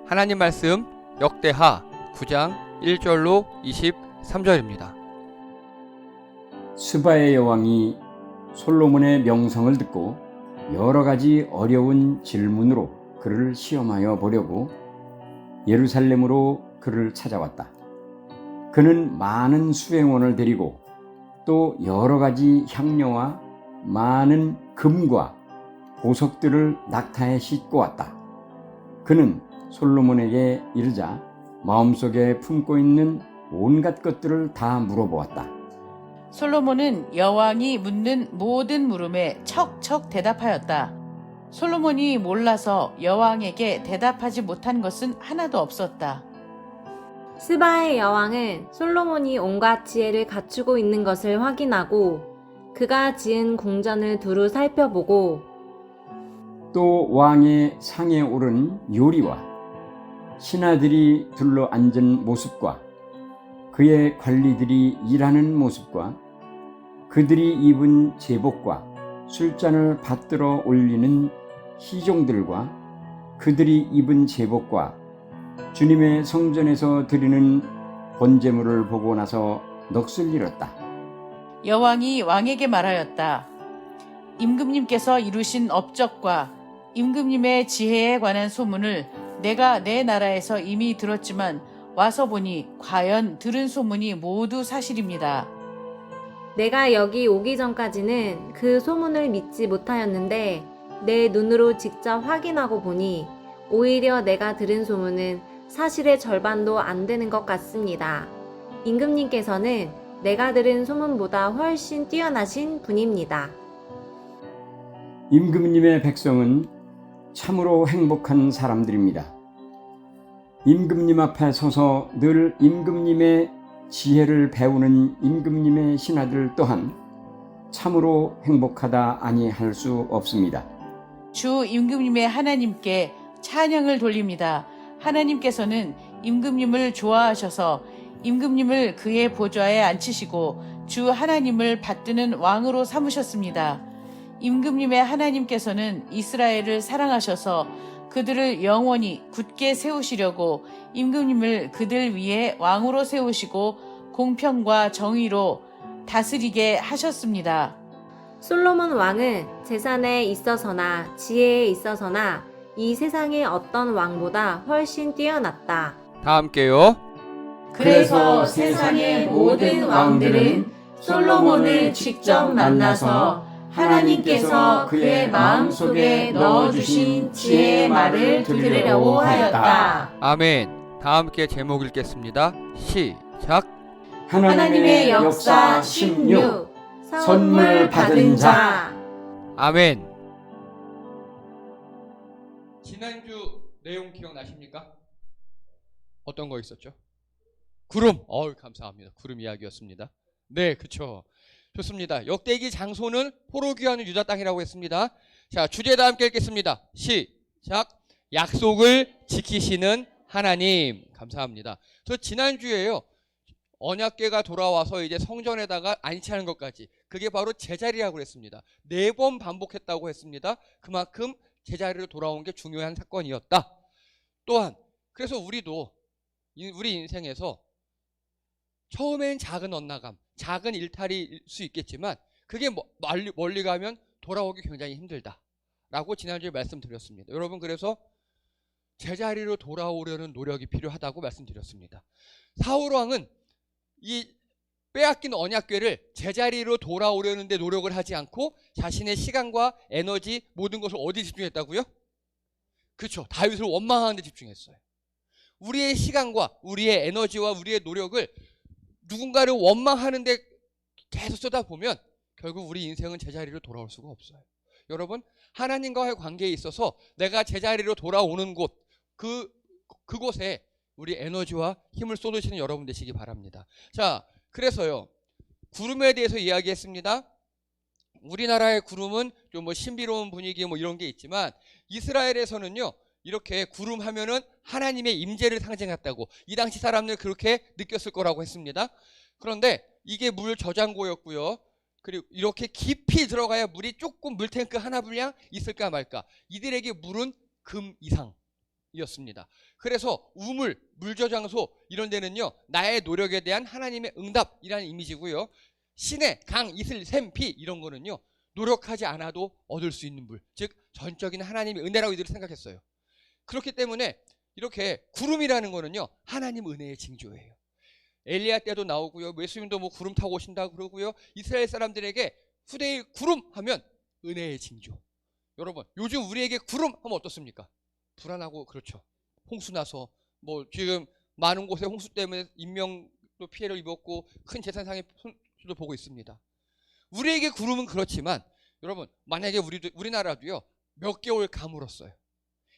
하나님 말씀 역대하 9장 1절로 23절입니다. 스바의 여왕이 솔로몬의 명성을 듣고 여러 가지 어려운 질문으로 그를 시험하여 보려고 예루살렘으로 그를 찾아왔다. 그는 많은 수행원을 데리고 또 여러 가지 향료와 많은 금과 보석들을 낙타에 싣고 왔다. 그는 솔로몬에게 이르자 마음속에 품고 있는 온갖 것들을 다 물어보았다. 솔로몬은 여왕이 묻는 모든 물음에 척척 대답하였다. 솔로몬이 몰라서 여왕에게 대답하지 못한 것은 하나도 없었다. 스바의 여왕은 솔로몬이 온갖 지혜를 갖추고 있는 것을 확인하고 그가 지은 궁전을 두루 살펴보고 또 왕의 상에 오른 요리와 신하들이 둘러 앉은 모습과 그의 관리들이 일하는 모습과 그들이 입은 제복과 술잔을 받들어 올리는 희종들과 그들이 입은 제복과 주님의 성전에서 드리는 번제물을 보고 나서 넋을 잃었다. 여왕이 왕에게 말하였다. 임금님께서 이루신 업적과 임금님의 지혜에 관한 소문을 내가 내 나라에서 이미 들었지만 와서 보니 과연 들은 소문이 모두 사실입니다. 내가 여기 오기 전까지는 그 소문을 믿지 못하였는데 내 눈으로 직접 확인하고 보니 오히려 내가 들은 소문은 사실의 절반도 안 되는 것 같습니다. 임금님께서는 내가 들은 소문보다 훨씬 뛰어나신 분입니다. 임금님의 백성은 참으로 행복한 사람들입니다. 임금님 앞에 서서 늘 임금님의 지혜를 배우는 임금님의 신하들 또한 참으로 행복하다 아니할 수 없습니다. 주 임금님의 하나님께 찬양을 돌립니다. 하나님께서는 임금님을 좋아하셔서 임금님을 그의 보좌에 앉히시고 주 하나님을 받드는 왕으로 삼으셨습니다. 임금님의 하나님께서는 이스라엘을 사랑하셔서 그들을 영원히 굳게 세우시려고 임금님을 그들 위에 왕으로 세우시고 공평과 정의로 다스리게 하셨습니다. 솔로몬 왕은 재산에 있어서나 지혜에 있어서나 이 세상의 어떤 왕보다 훨씬 뛰어났다. 다 함께요. 그래서 세상의 모든 왕들은 솔로몬을 직접 만나서 하나님께서 그의 마음속에 넣어주신 지혜의 말을 들으려고 하였다. 아멘. 다 함께 제목 읽겠습니다. 시작. 하나님의 역사 16 선물 받은 자. 아멘. 지난주 내용 기억나십니까? 어떤 거 있었죠? 구름. 감사합니다. 구름 이야기였습니다. 네, 그렇죠. 좋습니다. 역대기 장소는 포로귀환의 유다 땅이라고 했습니다. 자, 주제 다 함께 읽겠습니다. 시작. 약속을 지키시는 하나님. 감사합니다. 저 지난주에요. 언약궤가 돌아와서 이제 성전에다가 안치하는 것까지. 그게 바로 제자리라고 그랬습니다. 4번 반복했다고 했습니다. 그만큼 제자리로 돌아온 게 중요한 사건이었다. 또한 그래서 우리도 우리 인생에서 처음엔 작은 엇나감, 작은 일탈일 수 있겠지만 그게 멀리 가면 돌아오기 굉장히 힘들다라고 지난주에 말씀드렸습니다. 여러분, 그래서 제자리로 돌아오려는 노력이 필요하다고 말씀드렸습니다. 사울왕은 이 빼앗긴 언약궤를 제자리로 돌아오려는 데 노력을 하지 않고 자신의 시간과 에너지 모든 것을 어디 집중했다고요? 그렇죠. 다윗을 원망하는 데 집중했어요. 우리의 시간과 우리의 에너지와 우리의 노력을 누군가를 원망하는 데 계속 쏟아보면 결국 우리 인생은 제자리로 돌아올 수가 없어요. 여러분, 하나님과의 관계에 있어서 내가 제자리로 돌아오는 곳, 그곳에 우리 에너지와 힘을 쏟으시는 여러분 되시기 바랍니다. 자, 그래서요, 구름에 대해서 이야기했습니다. 우리나라의 구름은 좀 신비로운 분위기 이런 게 있지만 이스라엘에서는요, 이렇게 구름 하면은 하나님의 임재를 상징했다고 이 당시 사람들 그렇게 느꼈을 거라고 했습니다. 그런데 이게 물 저장고였고요. 그리고 이렇게 깊이 들어가야 물이 조금 물탱크 하나 분량 있을까 말까. 이들에게 물은 금 이상 구름이었습니다. 그래서 우물, 물저장소 이런 데는요, 나의 노력에 대한 하나님의 응답이라는 이미지고요. 시내, 강, 이슬, 샘, 피 이런 거는요, 노력하지 않아도 얻을 수 있는 물, 즉 전적인 하나님의 은혜라고 이들이 생각했어요. 그렇기 때문에 이렇게 구름이라는 거는요, 하나님 은혜의 징조예요. 엘리야 때도 나오고요, 예수님도 뭐 구름 타고 오신다 그러고요. 이스라엘 사람들에게 후대의 구름 하면 은혜의 징조. 여러분, 요즘 우리에게 구름 하면 어떻습니까? 불안하고 그렇죠. 홍수 나서 뭐 지금 많은 곳에 홍수 때문에 인명도 피해를 입었고 큰 재산상의 손실도 보고 있습니다. 우리에게 구름은 그렇지만 여러분, 만약에 우리나라도요, 몇 개월 가물었어요.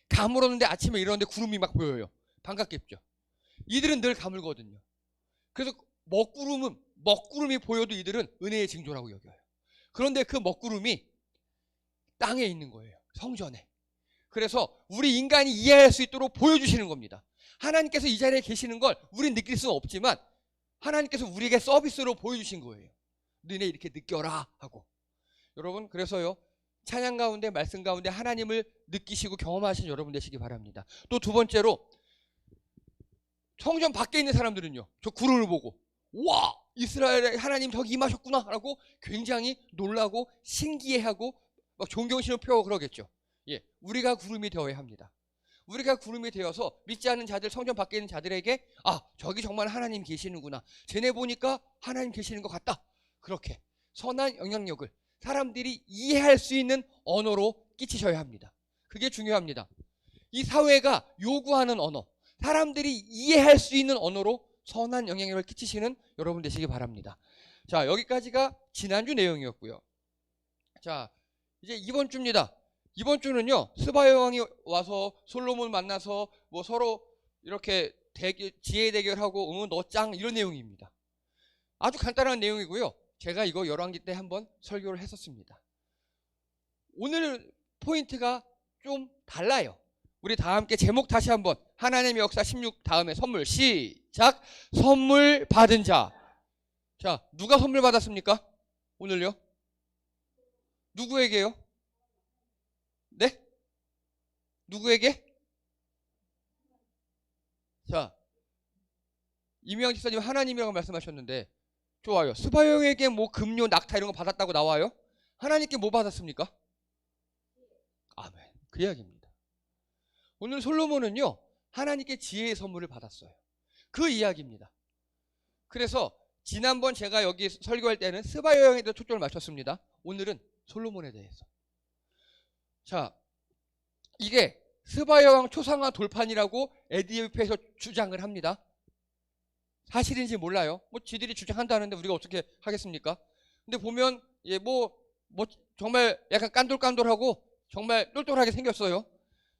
가물었는데 아침에 일어났는데 구름이 막 보여요. 반갑겠죠. 이들은 늘 가물거든요. 그래서 먹구름이 보여도 이들은 은혜의 징조라고 여겨요. 그런데 그 먹구름이 땅에 있는 거예요. 성전에. 그래서 우리 인간이 이해할 수 있도록 보여주시는 겁니다. 하나님께서 이 자리에 계시는 걸 우린 느낄 수는 없지만 하나님께서 우리에게 서비스로 보여주신 거예요. 너네 이렇게 느껴라 하고. 여러분, 그래서요, 찬양 가운데 말씀 가운데 하나님을 느끼시고 경험하신 여러분 되시기 바랍니다. 또 두 번째로, 성전 밖에 있는 사람들은요, 저 구름을 보고 와, 이스라엘의 하나님 저기 임하셨구나 라고 굉장히 놀라고 신기해하고 막 존경심을 표하고 그러겠죠. 예, 우리가 구름이 되어야 합니다. 우리가 구름이 되어서 믿지 않는 자들, 성전 밖에 있는 자들에게 아, 저기 정말 하나님 계시는구나, 쟤네 보니까 하나님 계시는 것 같다, 그렇게 선한 영향력을 사람들이 이해할 수 있는 언어로 끼치셔야 합니다. 그게 중요합니다. 이 사회가 요구하는 언어, 사람들이 이해할 수 있는 언어로 선한 영향력을 끼치시는 여러분 되시기 바랍니다. 자, 여기까지가 지난주 내용이었고요. 자, 이제 이번 주입니다. 이번 주는요, 스바 여왕이 와서 솔로몬 만나서 뭐 서로 이렇게 지혜 대결하고 너 짱 이런 내용입니다. 아주 간단한 내용이고요. 제가 이거 열왕기 때 한번 설교를 했었습니다. 오늘 포인트가 좀 달라요. 우리 다 함께 제목 다시 한번, 하나님의 역사 16 다음에 선물 시작. 선물 받은 자. 자, 누가 선물 받았습니까? 오늘요? 누구에게요? 네? 누구에게? 자, 이명환 집사님 하나님이라고 말씀하셨는데 좋아요. 스바형에게 뭐 금요, 낙타 이런 거 받았다고 나와요? 하나님께 뭐 받았습니까? 아멘. 그 이야기입니다. 오늘 솔로몬은요, 하나님께 지혜의 선물을 받았어요. 그 이야기입니다. 그래서 지난번 제가 여기 설교할 때는 스바 여왕에 대해 초점을 맞췄습니다. 오늘은 솔로몬에 대해서. 자, 이게 스바 여왕 초상화 돌판이라고 에디오피아에서 주장을 합니다. 사실인지 몰라요. 뭐 지들이 주장한다는데 우리가 어떻게 하겠습니까? 근데 보면 뭐 정말 약간 깐돌깐돌하고 정말 똘똘하게 생겼어요.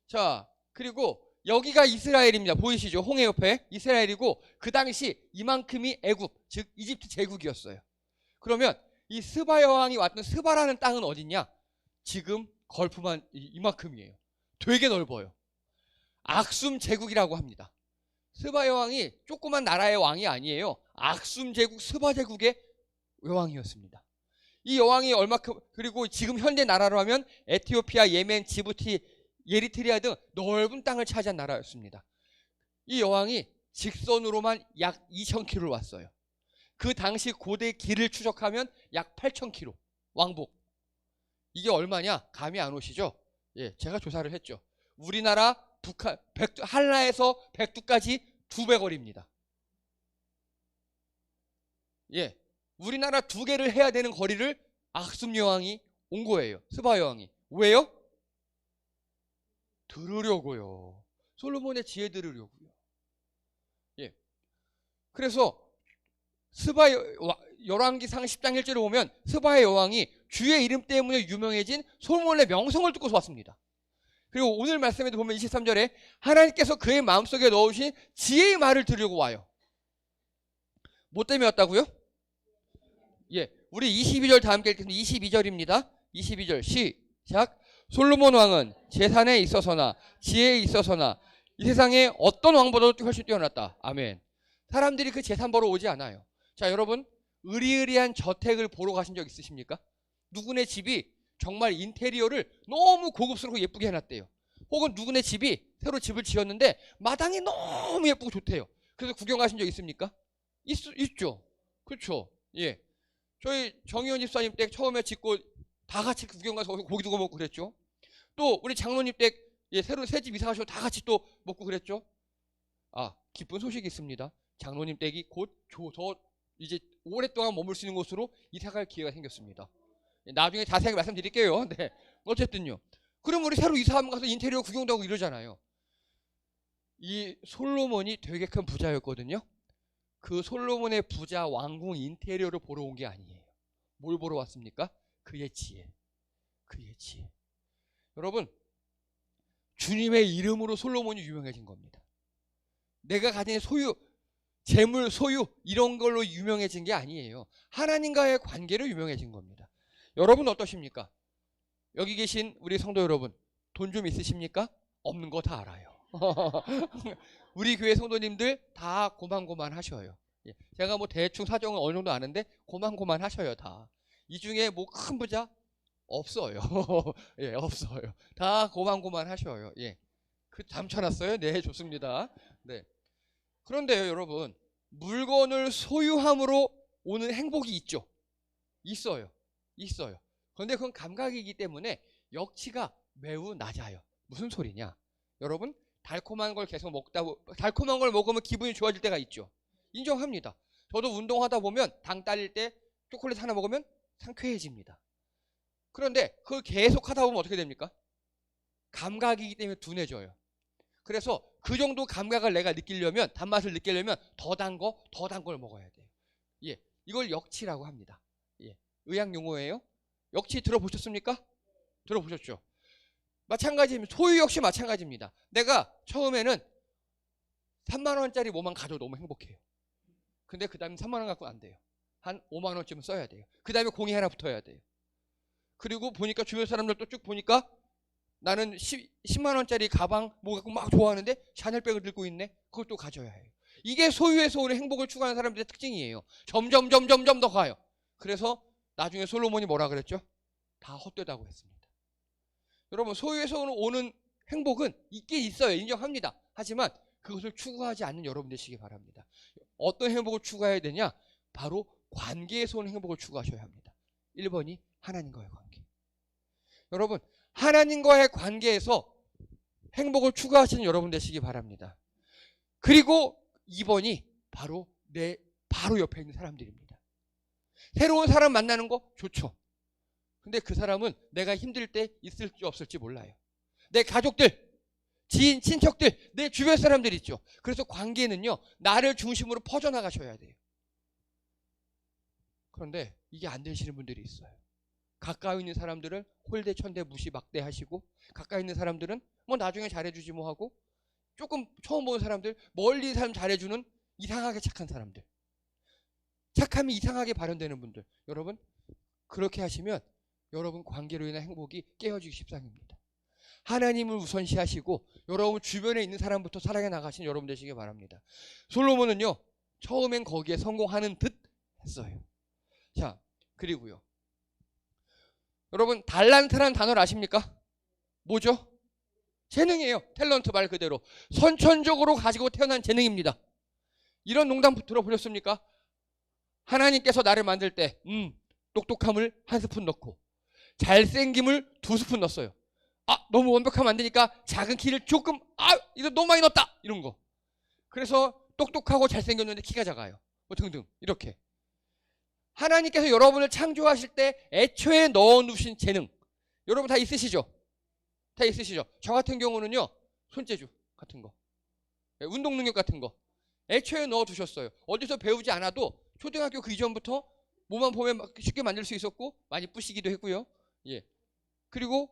자, 그리고 여기가 이스라엘입니다. 보이시죠? 홍해 옆에 이스라엘이고 그 당시 이만큼이 애굽, 즉 이집트 제국이었어요. 그러면 이 스바 여왕이 왔던 스바라는 땅은 어디냐? 지금 걸프만 이만큼이에요. 되게 넓어요. 악숨 제국이라고 합니다. 스바 여왕이 조그만 나라의 왕이 아니에요. 악숨 제국, 스바 제국의 여왕이었습니다. 이 여왕이 얼마큼, 그리고 지금 현대 나라로 하면 에티오피아, 예멘, 지부티, 예리트리아 등 넓은 땅을 차지한 나라였습니다. 이 여왕이 직선으로만 약 2,000km를 왔어요. 그 당시 고대 길을 추적하면 약 8,000km 왕복. 이게 얼마냐? 감이 안 오시죠? 예, 제가 조사를 했죠. 우리나라 북한 한라에서 백두까지 2배 거리입니다. 예, 우리나라 2개를 해야 되는 거리를 악숨 여왕이 온 거예요. 스바 여왕이. 왜요? 들으려고요. 솔로몬의 지혜 들으려고요. 예. 그래서 스바 열왕기상 10장 1절에 보면 스바의 여왕이 주의 이름 때문에 유명해진 솔로몬의 명성을 듣고서 왔습니다. 그리고 오늘 말씀에도 보면 23절에 하나님께서 그의 마음속에 넣으신 지혜의 말을 들으려고 와요. 뭐 때문에 왔다고요? 예, 우리 22절 다 함께 읽겠습니다. 22절입니다. 22절 시작. 솔로몬 왕은 재산에 있어서나 지혜에 있어서나 이 세상에 어떤 왕보다도 훨씬 뛰어났다. 아멘. 사람들이 그 재산 보러 오지 않아요. 자, 여러분, 으리으리한 저택을 보러 가신 적 있으십니까? 누구네 집이 정말 인테리어를 너무 고급스럽고 예쁘게 해놨대요. 혹은 누구네 집이 새로 집을 지었는데 마당이 너무 예쁘고 좋대요. 그래서 구경 가신 적 있습니까? 있죠. 그렇죠. 예. 저희 정의원 집사님 댁 처음에 짓고 다 같이 구경 가서 거기 고기도 구워 먹고 그랬죠. 또 우리 장로님 댁 새로 새 집 이사 가시고 다 같이 또 먹고 그랬죠. 아, 기쁜 소식이 있습니다. 장로님 댁이 곧 저 이제 오랫동안 머물 수 있는 곳으로 이사 갈 기회가 생겼습니다. 나중에 자세하게 말씀드릴게요. 네. 어쨌든요. 그럼 우리 새로 이사하면 가서 인테리어 구경도 하고 이러잖아요. 이 솔로몬이 되게 큰 부자였거든요. 그 솔로몬의 부자 왕궁 인테리어를 보러 온 게 아니에요. 뭘 보러 왔습니까? 그의 지혜. 그의 지혜. 여러분, 주님의 이름으로 솔로몬이 유명해진 겁니다. 내가 가진 소유, 재물, 소유 이런 걸로 유명해진 게 아니에요. 하나님과의 관계로 유명해진 겁니다. 여러분 어떠십니까? 여기 계신 우리 성도 여러분, 돈 좀 있으십니까? 없는 거 다 알아요. 우리 교회 성도님들 다 고만고만 하셔요. 제가 뭐 대충 사정은 어느 정도 아는데 고만고만 하셔요. 다. 이 중에 뭐 큰 부자 없어요. 예, 없어요. 다 고만고만 하셔요. 예. 그 잠쳐놨어요? 네, 좋습니다. 네. 그런데요, 여러분, 물건을 소유함으로 오는 행복이 있죠. 있어요. 그런데 그건 감각이기 때문에 역치가 매우 낮아요. 무슨 소리냐? 여러분, 달콤한 걸 계속 달콤한 걸 먹으면 기분이 좋아질 때가 있죠. 인정합니다. 저도 운동하다 보면 당 딸릴 때 초콜릿 하나 먹으면 상쾌해집니다. 그런데 그걸 계속 하다 보면 어떻게 됩니까? 감각이기 때문에 둔해져요. 그래서 그 정도 감각을 내가 느끼려면, 단맛을 느끼려면 더 단 걸 먹어야 돼요. 예, 이걸 역치라고 합니다. 예, 의학 용어예요. 역치 들어보셨습니까? 들어보셨죠? 마찬가지입니다. 소유 역시 마찬가지입니다. 내가 처음에는 3만 원짜리 뭐만 가져도 너무 행복해요. 근데 그 다음에 3만 원 갖고 안 돼요. 한 5만 원쯤은 써야 돼요. 그 다음에 공이 하나 붙어야 돼요. 그리고 보니까 주변 사람들도 쭉 보니까 나는 10만 원짜리 가방 뭐 갖고 막 좋아하는데 샤넬백을 들고 있네. 그걸 또 가져야 해요. 이게 소유에서 오는 행복을 추구하는 사람들의 특징이에요. 점점 더 가요. 그래서 나중에 솔로몬이 뭐라 그랬죠? 다 헛되다고 했습니다. 여러분, 소유에서 오는 행복은 있긴 있어요. 인정합니다. 하지만 그것을 추구하지 않는 여러분 되시기 바랍니다. 어떤 행복을 추구해야 되냐? 바로 관계에서 오는 행복을 추구하셔야 합니다. 1번이 하나님과의 관계. 여러분, 하나님과의 관계에서 행복을 추구하시는 여러분 되시기 바랍니다. 그리고 2번이 바로 내 바로 옆에 있는 사람들입니다. 새로운 사람 만나는 거 좋죠. 근데 그 사람은 내가 힘들 때 있을지 없을지 몰라요. 내 가족들, 지인, 친척들, 내 주변 사람들 있죠. 그래서 관계는요, 나를 중심으로 퍼져나가셔야 돼요. 그런데 이게 안 되시는 분들이 있어요. 가까이 있는 사람들을 홀대천대 무시 막대하시고, 가까이 있는 사람들은 뭐 나중에 잘해주지 뭐 하고, 조금 처음 보는 사람들, 멀리 사람 잘해주는 이상하게 착한 사람들, 착함이 이상하게 발현되는 분들, 여러분 그렇게 하시면 여러분 관계로 인한 행복이 깨어지기 십상입니다. 하나님을 우선시하시고 여러분 주변에 있는 사람부터 사랑해 나가시는 여러분 되시기 바랍니다. 솔로몬은요, 처음엔 거기에 성공하는 듯 했어요. 자, 그리고요, 여러분 달란트라는 단어를 아십니까? 뭐죠? 재능이에요. 탤런트 말 그대로 선천적으로 가지고 태어난 재능입니다. 이런 농담 들어보셨습니까? 하나님께서 나를 만들 때 똑똑함을 1스푼 넣고 잘생김을 2스푼 넣었어요. 아, 너무 완벽하면 안 되니까 작은 키를 조금, 이거 너무 많이 넣었다, 이런 거. 그래서 똑똑하고 잘생겼는데 키가 작아요. 뭐 등등 이렇게. 하나님께서 여러분을 창조하실 때 애초에 넣어놓으신 재능, 여러분 다 있으시죠? 다 있으시죠? 저 같은 경우는요, 손재주 같은 거, 운동 능력 같은 거 애초에 넣어두셨어요. 어디서 배우지 않아도 초등학교 그 이전부터 뭐만 보면 쉽게 만들 수 있었고, 많이 부시기도 했고요. 예. 그리고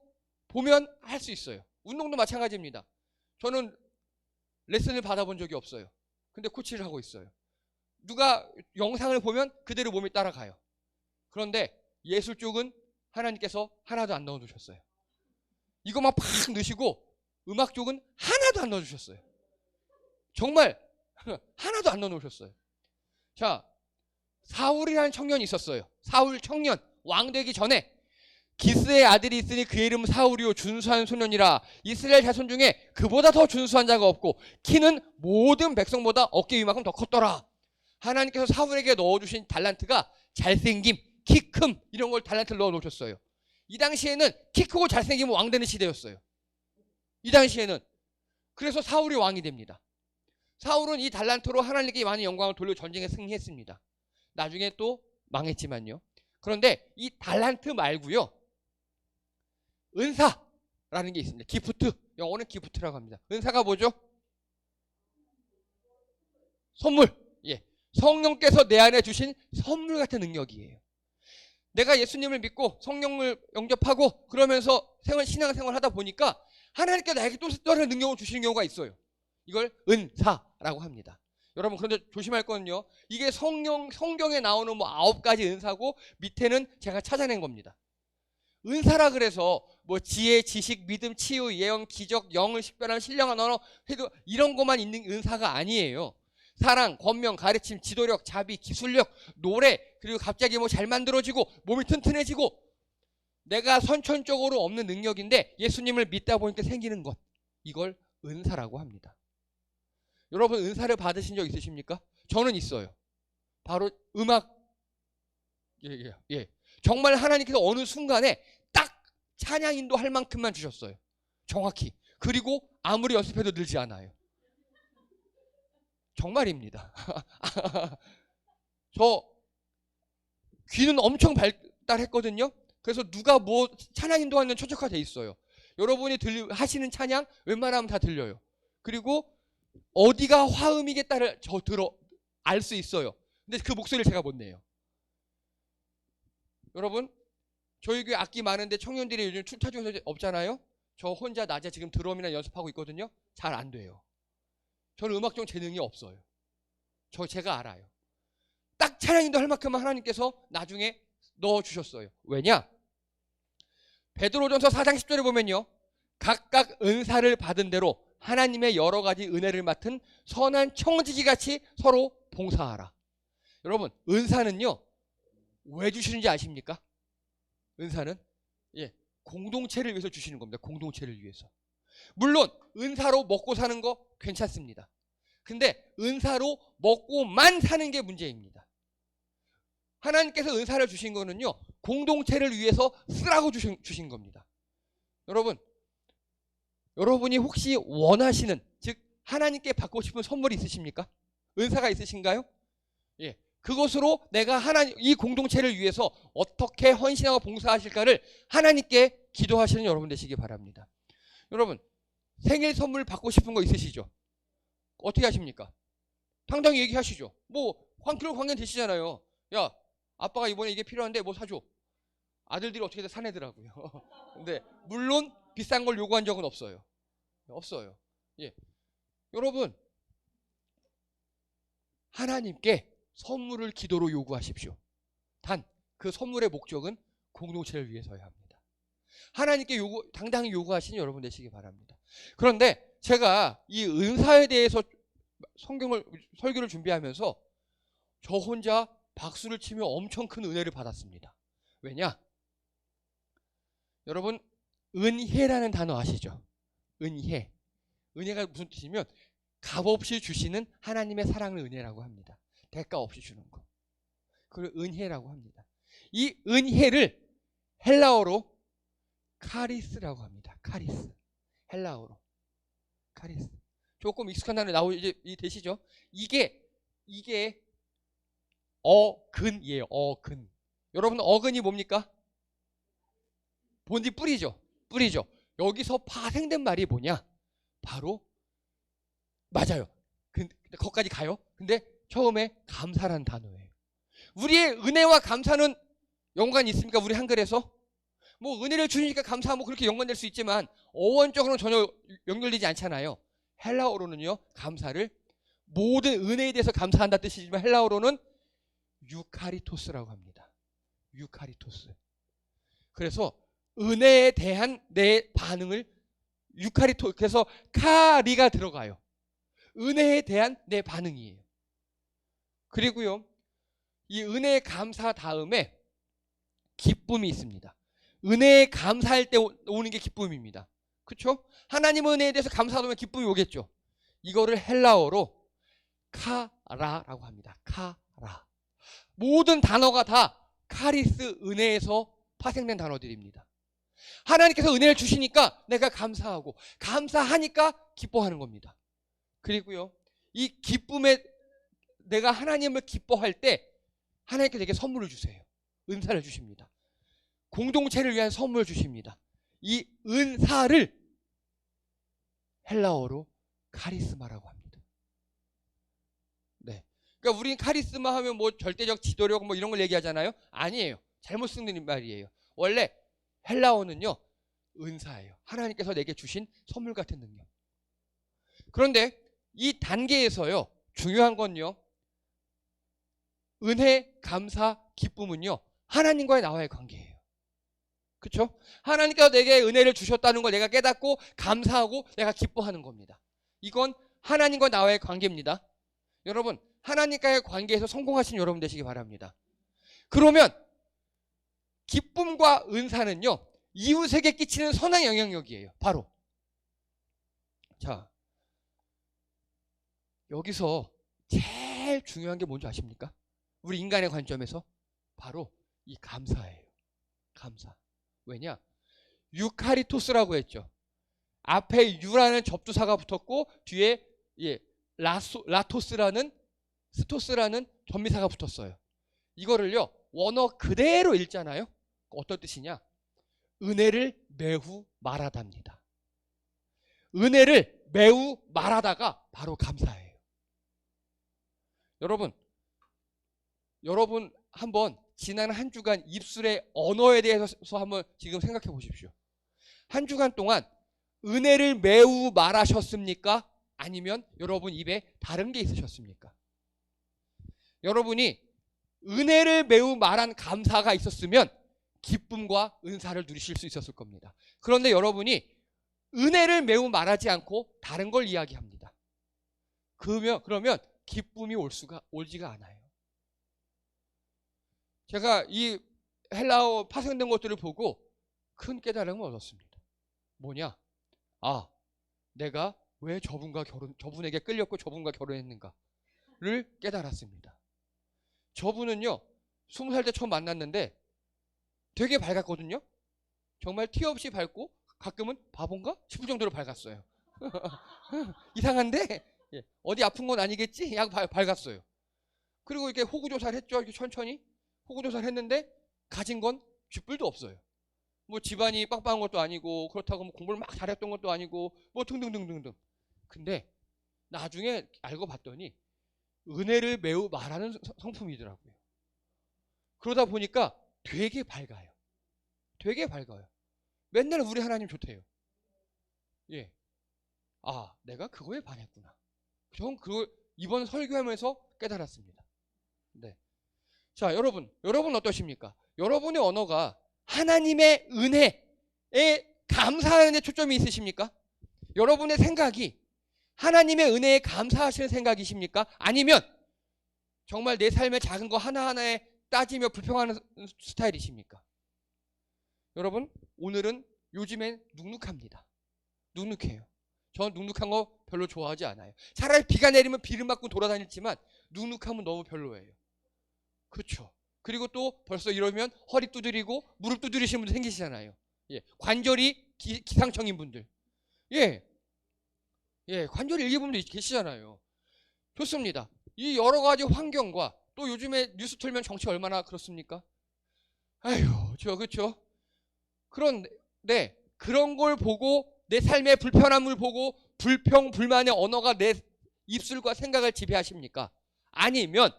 보면 할 수 있어요. 운동도 마찬가지입니다. 저는 레슨을 받아본 적이 없어요. 근데 코치를 하고 있어요. 누가 영상을 보면 그대로 몸이 따라가요. 그런데 예술 쪽은 하나님께서 하나도 안 넣어두셨어요. 이거만 팍 넣으시고 음악 쪽은 하나도 안 넣어주셨어요. 정말 하나도 안 넣어놓으셨어요. 자, 사울이라는 청년이 있었어요. 사울 청년, 왕 되기 전에 기스의 아들이 있으니 그의 이름은 사울이요 준수한 소년이라. 이스라엘 자손 중에 그보다 더 준수한 자가 없고 키는 모든 백성보다 어깨 위만큼 더 컸더라. 하나님께서 사울에게 넣어주신 달란트가 잘생김, 키 큼 이런 걸 달란트를 넣어놓으셨어요. 이 당시에는 키 크고 잘생기면 왕 되는 시대였어요. 이 당시에는. 그래서 사울이 왕이 됩니다. 사울은 이 달란트로 하나님께 많은 영광을 돌려 전쟁에 승리했습니다. 나중에 또 망했지만요. 그런데 이 달란트 말고요, 은사라는 게 있습니다. 기프트, 영어는 기프트라고 합니다. 은사가 뭐죠? 선물. 예, 성령께서 내 안에 주신 선물 같은 능력이에요. 내가 예수님을 믿고 성령을 영접하고 그러면서 신앙생활 하다 보니까 하나님께서 나에게 또 다른 능력을 주시는 경우가 있어요. 이걸 은사라고 합니다. 여러분, 그런데 조심할 거는요, 이게 성경에 나오는 뭐 9가지 은사고 밑에는 제가 찾아낸 겁니다. 은사라 그래서 뭐 지혜, 지식, 믿음, 치유, 예언, 기적, 영을 식별하는 신령한 언어 해도 이런 것만 있는 은사가 아니에요. 사랑, 권명, 가르침, 지도력, 자비, 기술력, 노래, 그리고 갑자기 뭐 잘 만들어지고 몸이 튼튼해지고 내가 선천적으로 없는 능력인데 예수님을 믿다 보니까 생기는 것, 이걸 은사라고 합니다. 여러분, 은사를 받으신 적 있으십니까? 저는 있어요. 바로 음악. 예. 정말 하나님께서 어느 순간에 딱 찬양 인도할 만큼만 주셨어요. 정확히. 그리고 아무리 연습해도 늘지 않아요. 정말입니다. 저 귀는 엄청 발달했거든요. 그래서 누가 뭐 찬양 인도하는 최적화돼 있어요. 여러분이 하시는 찬양 웬만하면 다 들려요. 그리고 어디가 화음이겠다를 알 수 있어요. 근데 그 목소리를 제가 못 내요. 여러분, 저희 교회 악기 많은데 청년들이 요즘 춤타 중에서 없잖아요. 저 혼자 낮에 지금 드럼이나 연습하고 있거든요. 잘 안 돼요. 저는 음악적 재능이 없어요. 제가 알아요. 딱 찬양인도 할 만큼만 하나님께서 나중에 넣어주셨어요. 왜냐? 베드로전서 4장 10절에 보면요, 각각 은사를 받은 대로 하나님의 여러 가지 은혜를 맡은 선한 청지기같이 서로 봉사하라. 여러분, 은사는요 왜 주시는지 아십니까? 은사는 공동체를 위해서 주시는 겁니다. 공동체를 위해서. 물론 은사로 먹고 사는 거 괜찮습니다. 근데 은사로 먹고만 사는 게 문제입니다. 하나님께서 은사를 주신 거는요, 공동체를 위해서 쓰라고 주신 겁니다. 여러분이 혹시 원하시는, 즉 하나님께 받고 싶은 선물이 있으십니까? 은사가 있으신가요? 예, 그것으로 내가 이 공동체를 위해서 어떻게 헌신하고 봉사하실까를 하나님께 기도하시는 여러분 되시기 바랍니다. 여러분, 생일 선물 받고 싶은 거 있으시죠? 어떻게 하십니까? 당당히 얘기하시죠. 뭐 관계 되시잖아요. 야, 아빠가 이번에 이게 필요한데 뭐 사줘. 아들들이 어떻게든 사내더라고요. 근데 물론 비싼 걸 요구한 적은 없어요. 없어요. 예, 여러분, 하나님께 선물을 기도로 요구하십시오. 단 그 선물의 목적은 공동체를 위해서야 합니다. 하나님께 당당히 요구하시는 여러분 되시기 바랍니다. 그런데 제가 이 은사에 대해서 설교를 준비하면서 저 혼자 박수를 치며 엄청 큰 은혜를 받았습니다. 왜냐? 여러분, 은혜라는 단어 아시죠? 은혜. 은혜가 무슨 뜻이면 값없이 주시는 하나님의 사랑을 은혜라고 합니다. 대가 없이 주는 거. 그걸 은혜라고 합니다. 이 은혜를 헬라어로 카리스라고 합니다. 카리스. 헬라어로 카리스. 조금 익숙한 단어 이제 되시죠? 이게 어근이에요. 어근. 여러분, 어근이 뭡니까? 본디 뿌리죠. 여기서 파생된 말이 뭐냐? 바로 맞아요. 거기까지 가요. 근데 처음에 감사라는 단어예요. 우리의 은혜와 감사는 연관이 있습니까? 우리 한글에서? 뭐 은혜를 주니까 감사 뭐 그렇게 연관될 수 있지만 어원적으로는 전혀 연결되지 않잖아요. 헬라어로는요, 감사를 모든 은혜에 대해서 감사한다 뜻이지만 헬라어로는 유카리토스라고 합니다. 유카리토스. 그래서 은혜에 대한 내 반응을 그래서 카리가 들어가요. 은혜에 대한 내 반응이에요. 그리고요, 이 은혜의 감사 다음에 기쁨이 있습니다. 은혜에 감사할 때 오는 게 기쁨입니다. 그렇죠? 하나님의 은혜에 대해서 감사하다 보면 기쁨이 오겠죠. 이거를 헬라어로 카라라고 합니다. 카라. 모든 단어가 다 카리스, 은혜에서 파생된 단어들입니다. 하나님께서 은혜를 주시니까 내가 감사하고, 감사하니까 기뻐하는 겁니다. 그리고요, 이 기쁨에 내가 하나님을 기뻐할 때 하나님께서 내게 선물을 주세요. 은사를 주십니다. 공동체를 위한 선물을 주십니다. 이 은사를 헬라어로 카리스마라고 합니다. 네. 그러니까 우린 카리스마 하면 뭐 절대적 지도력 뭐 이런 걸 얘기하잖아요. 아니에요. 잘못 쓰는 말이에요. 원래 헬라어는요, 은사예요. 하나님께서 내게 주신 선물 같은 능력. 그런데 이 단계에서요, 중요한 건요, 은혜, 감사, 기쁨은요, 하나님과의 나와의 관계예요. 그렇죠? 하나님께서 내게 은혜를 주셨다는 걸 내가 깨닫고 감사하고 내가 기뻐하는 겁니다. 이건 하나님과 나와의 관계입니다. 여러분, 하나님과의 관계에서 성공하신 여러분 되시기 바랍니다. 그러면 기쁨과 은사는요, 이웃에게 끼치는 선한 영향력이에요. 바로. 자, 여기서 제일 중요한 게 뭔지 아십니까? 우리 인간의 관점에서 바로 이 감사예요. 감사. 왜냐? 유카리토스라고 했죠. 앞에 유라는 접두사가 붙었고 뒤에 라토스라는 스토스라는 전미사가 붙었어요. 이거를요, 원어 그대로 읽잖아요. 어떤 뜻이냐? 은혜를 매우 말하답니다. 은혜를 매우 말하다가 바로 감사해요. 여러분 한번 지난 한 주간 입술의 언어에 대해서 한번 지금 생각해 보십시오. 한 주간 동안 은혜를 매우 말하셨습니까? 아니면 여러분 입에 다른 게 있으셨습니까? 여러분이 은혜를 매우 말한 감사가 있었으면 기쁨과 은사를 누리실 수 있었을 겁니다. 그런데 여러분이 은혜를 매우 말하지 않고 다른 걸 이야기합니다. 그러면 기쁨이 오지가 않아요. 제가 이 헬라어 파생된 것들을 보고 큰 깨달음을 얻었습니다. 뭐냐? 아, 내가 왜 저분에게 끌렸고 저분과 결혼했는가를 깨달았습니다. 저분은요, 20살 때 처음 만났는데 되게 밝았거든요. 정말 티 없이 밝고 가끔은 바본가 싶을 정도로 밝았어요. 이상한데 어디 아픈 건 아니겠지? 약 밝았어요. 그리고 이렇게 호구조사를 했죠. 이렇게 천천히 호구조사를 했는데 가진 건 쥐뿔도 없어요. 뭐 집안이 빵빵한 것도 아니고 그렇다고 뭐 공부를 막 잘했던 것도 아니고 뭐 등등등등등. 근데 나중에 알고 봤더니 은혜를 매우 말하는 성품이더라고요. 그러다 보니까 되게 밝아요. 되게 밝아요. 맨날 우리 하나님 좋대요. 예. 아, 내가 그거에 반했구나. 전 그걸 이번 설교하면서 깨달았습니다. 네. 자, 여러분 어떠십니까? 여러분의 언어가 하나님의 은혜에 감사하는 데 초점이 있으십니까? 여러분의 생각이 하나님의 은혜에 감사하시는 생각이십니까? 아니면 정말 내 삶의 작은 거 하나하나에 따지며 불평하는 스타일이십니까? 여러분, 오늘은 요즘엔 눅눅합니다. 눅눅해요. 저는 눅눅한 거 별로 좋아하지 않아요. 차라리 비가 내리면 비를 맞고 돌아다녔지만 눅눅하면 너무 별로예요. 그렇죠. 그리고 또 벌써 이러면 허리 두드리고 무릎 두드리시는 분들 생기시잖아요. 예, 관절이 기상청인 분들. 예, 관절이 일기 분들 계시잖아요. 좋습니다. 이 여러 가지 환경과 또 요즘에 뉴스 틀면 정치 얼마나 그렇습니까? 아휴, 그렇죠. 그런데 그런 걸 보고 내 삶의 불편함을 보고 불평, 불만의 언어가 내 입술과 생각을 지배하십니까? 아니면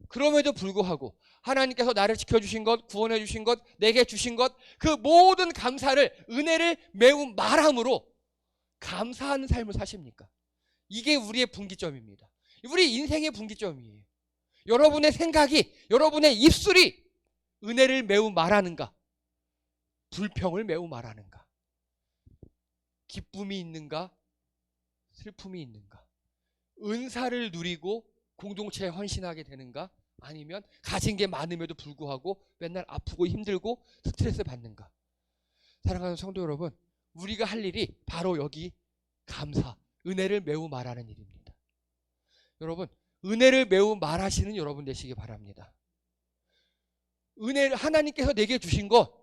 그럼에도 불구하고 하나님께서 나를 지켜주신 것, 구원해 주신 것, 내게 주신 것, 그 모든 감사를, 은혜를 매우 말함으로 감사하는 삶을 사십니까? 이게 우리의 분기점입니다. 우리 인생의 분기점이에요. 여러분의 생각이, 여러분의 입술이 은혜를 매우 말하는가? 불평을 매우 말하는가? 기쁨이 있는가? 슬픔이 있는가? 은사를 누리고 공동체에 헌신하게 되는가? 아니면 가진 게 많음에도 불구하고 맨날 아프고 힘들고 스트레스 받는가? 사랑하는 성도 여러분, 우리가 할 일이 바로 여기 감사, 은혜를 매우 말하는 일입니다. 여러분, 은혜를 매우 말하시는 여러분 되시기 바랍니다. 은혜를 하나님께서 내게 주신 것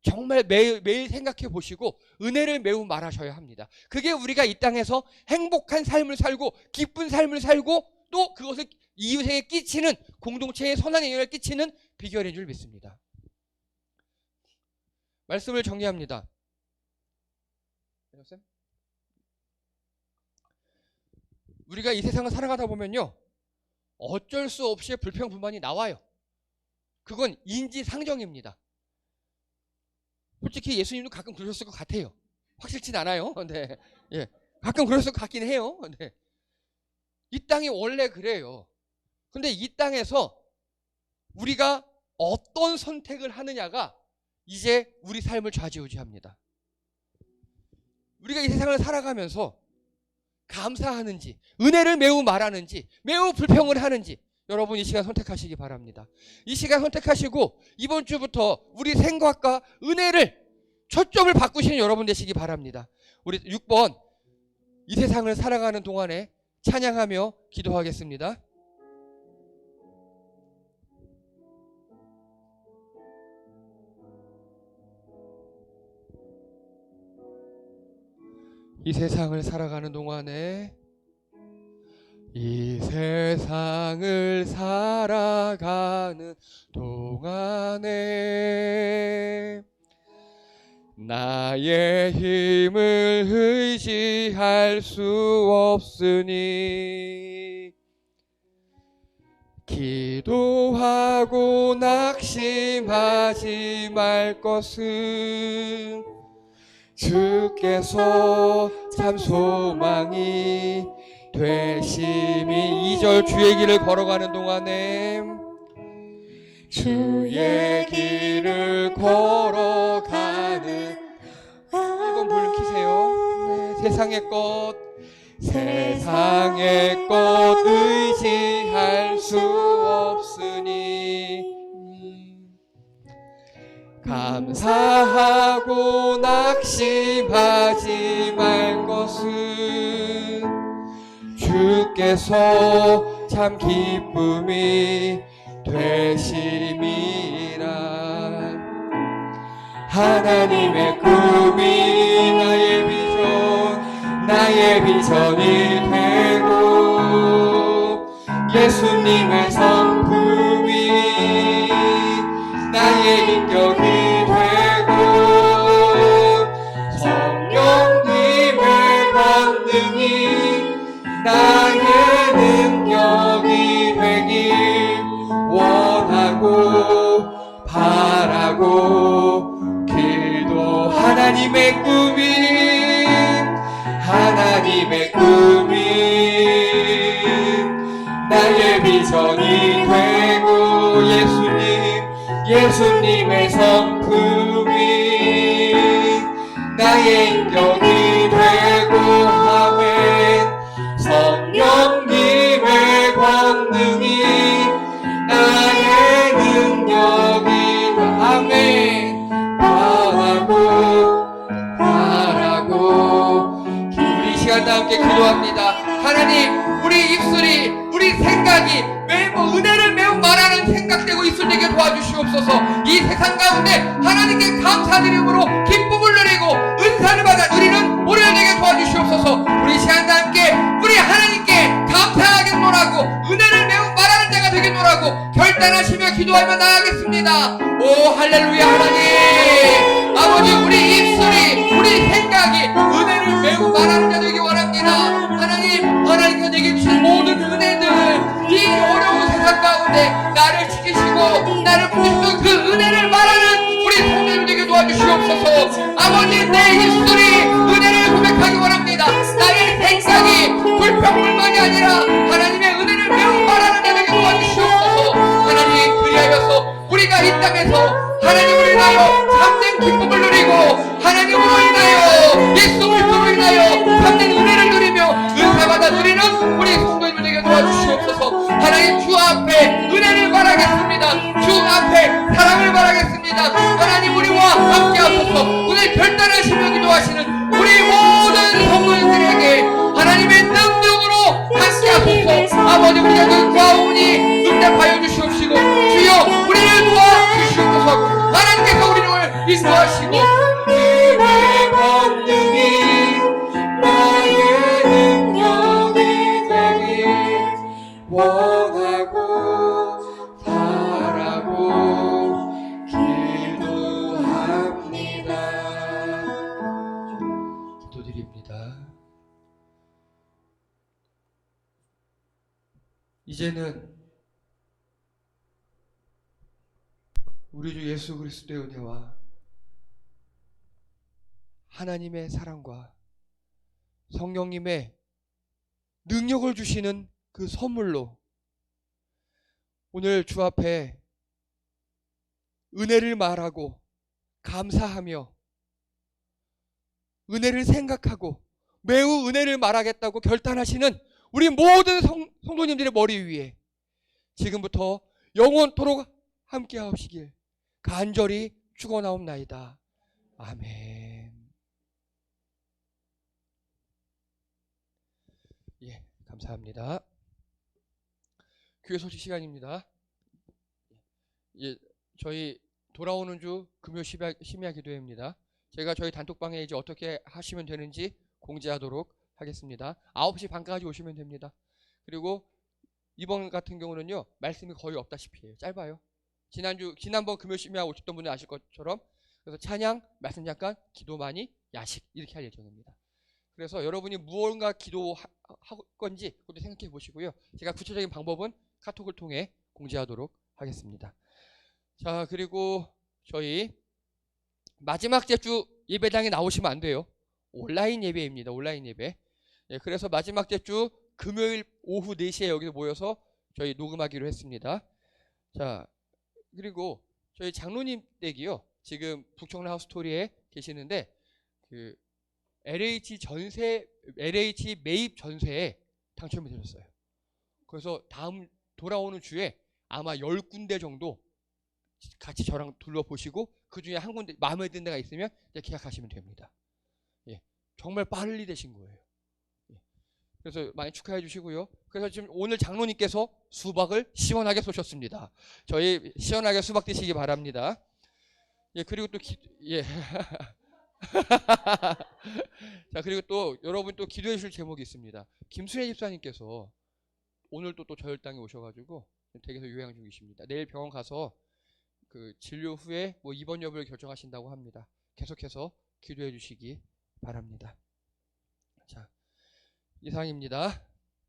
정말 매일 생각해 보시고 은혜를 매우 말하셔야 합니다. 그게 우리가 이 땅에서 행복한 삶을 살고 기쁜 삶을 살고 또 그것을 이웃에게 끼치는, 공동체에 선한 영향을 끼치는 비결인 줄 믿습니다. 말씀을 정리합니다. 우리가 이 세상을 살아가다 보면요, 어쩔 수 없이 불평 불만이 나와요. 그건 인지상정입니다. 솔직히 예수님도 가끔 그러셨을 것 같아요. 확실치 않아요. 네. 예. 가끔 그랬을 것 같긴 해요. 네. 이 땅이 원래 그래요. 근데 이 땅에서 우리가 어떤 선택을 하느냐가 이제 우리 삶을 좌지우지합니다. 우리가 이 세상을 살아가면서 감사하는지, 은혜를 매우 말하는지, 매우 불평을 하는지, 여러분 이 시간 선택하시기 바랍니다. 이 시간 선택하시고 이번 주부터 우리 생각과 은혜를 초점을 바꾸시는 여러분 되시기 바랍니다. 우리 6번, 이 세상을 살아가는 동안에 찬양하며 기도하겠습니다. 이 세상을 살아가는 동안에, 이 세상을 살아가는 동안에 나의 힘을 의지할 수 없으니 기도하고 낙심하지 말 것은 주께서 참 소망이 되심이. 2절 주의 길을 걸어가는 동안에, 주의 길을 걸어가는, 1번 불 켜세요. 네, 세상의 것 의지할 수 없으니 감사하고 낙심하지 말 것은 주께서 참 기쁨이 되심이라. 하나님의 꿈이 나의 비전이 되고 예수님의 성품이 나의 인격이 되고 성령님의 권능이 나의 능력이 되길 원하고 바라고 기도. 하나님의 꿈이 나의 비전이 되고 예수님의 성품이 나의 인격이 되고 아멘. 성령님의 권능이 나의 능력이 아멘. 바라고 우리 시간 다 함께 기도합니다. 하나님, 우리 입술이, 우리 생각이 매우 은혜를 매우 말하는 생각되고 입술되게 도와주시옵소서. 이 세상 가운데 하나님께 감사드림으로 기쁨을 누리고 은사를 받아 누리는 우리를 되게 도와주시옵소서. 우리 시간 다 함께 우리 하나님께 감사하겠노라고, 은혜를 매우 말하는 자가 되겠노라고 결단하시며 기도하며 나아가겠습니다. 오 할렐루야. 하나님 아버지, 우리 입술이, 우리 생각이 은혜를 매우 말하는 자 되기 원합니다. 하나님께서 내게 주신 모든 은혜들, 이 어려운 세상 가운데 나를 지키시고 나를 부르시는 그 은혜를 말하는 우리 성도들 되게 도와주시옵소서. 아버지, 내 입술이 은혜를 고백하기 원합니다. 나의 생각이 불평불만이 아니라 하나님의 은혜를 매우 말하는 자 되게 도와주시옵소서. 하나님, 그리하여서 우리가 이 땅에서 하나님을 인하여 참된 기쁨을 누리고 하나님으로 인하여 예수 그리스도로 인하여 참된 은혜를 누리며 은사받아 누리는 우리 성도님을 되게 도와주시옵소서. 하나님, 주 앞에 은혜를 바라겠습니다. 주 앞에 사랑을 바라겠습니다. 하나님, 우리와 함께 하소서. 오늘 결단하시며 기도하시는 우리 모든 성도님들에게 하나님의 능력으로 함께하소서. 아버지, 우리가 구하오니 응답하여 주시옵시고 주여 우리를 도와주시옵소서 하고 하나님께서 우리를 인도하시고 하나님의 권능이 나의 능력이 되길 원하고 바라고 기도합니다. 기도드립니다. 이제는 우리 주 예수 그리스도의 은혜와 하나님의 사랑과 성령님의 능력을 주시는 그 선물로 오늘 주 앞에 은혜를 말하고 감사하며 은혜를 생각하고 매우 은혜를 말하겠다고 결단하시는 우리 모든 성도님들의 머리 위에 지금부터 영원토록 함께 하옵시길 간절히 축원하옵나이다. 아멘. 예, 감사합니다. 교회 소식 시간입니다. 예, 저희 돌아오는 주 금요 심야 기도회입니다. 제가 저희 단톡방에 이제 어떻게 하시면 되는지 공지하도록 하겠습니다. 9시 반까지 오시면 됩니다. 그리고 이번 같은 경우는요, 말씀이 거의 없다시피 해요. 짧아요. 지난번 금요 심야 오셨던 분들 아실 것처럼 그래서 찬양, 말씀 잠깐, 기도 많이, 야식 이렇게 할 예정입니다. 그래서 여러분이 무언가 기도할 건지 그것도 생각해 보시고요. 제가 구체적인 방법은 카톡을 통해 공지하도록 하겠습니다. 자, 그리고 저희 마지막 제주 예배당에 나오시면 안 돼요. 온라인 예배입니다. 온라인 예배. 예, 그래서 마지막 제주 금요일 오후 4시에 여기서 모여서 저희 녹음하기로 했습니다. 자, 그리고 저희 장로님 댁이요. 지금 북청라 하우스토리에 계시는데 그 LH 매입 전세에 당첨이 되셨어요. 그래서 다음 돌아오는 주에 아마 10군데 정도 같이 저랑 둘러보시고 그 중에 한 군데 마음에 드는 데가 있으면 이제 계약하시면 됩니다. 예, 정말 빨리 되신 거예요. 예, 그래서 많이 축하해 주시고요. 그래서 지금 오늘 장로님께서 수박을 시원하게 쏘셨습니다. 저희 시원하게 수박 드시기 바랍니다. 예, 그리고 또 예. 자, 그리고 또 여러분 또 기도해 주실 제목이 있습니다. 김순애 집사님께서 오늘 또 저혈당에 오셔가지고 댁에서 요양 중이십니다. 내일 병원 가서 그 진료 후에 뭐 입원 여부를 결정하신다고 합니다. 계속해서 기도해 주시기 바랍니다. 자, 이상입니다.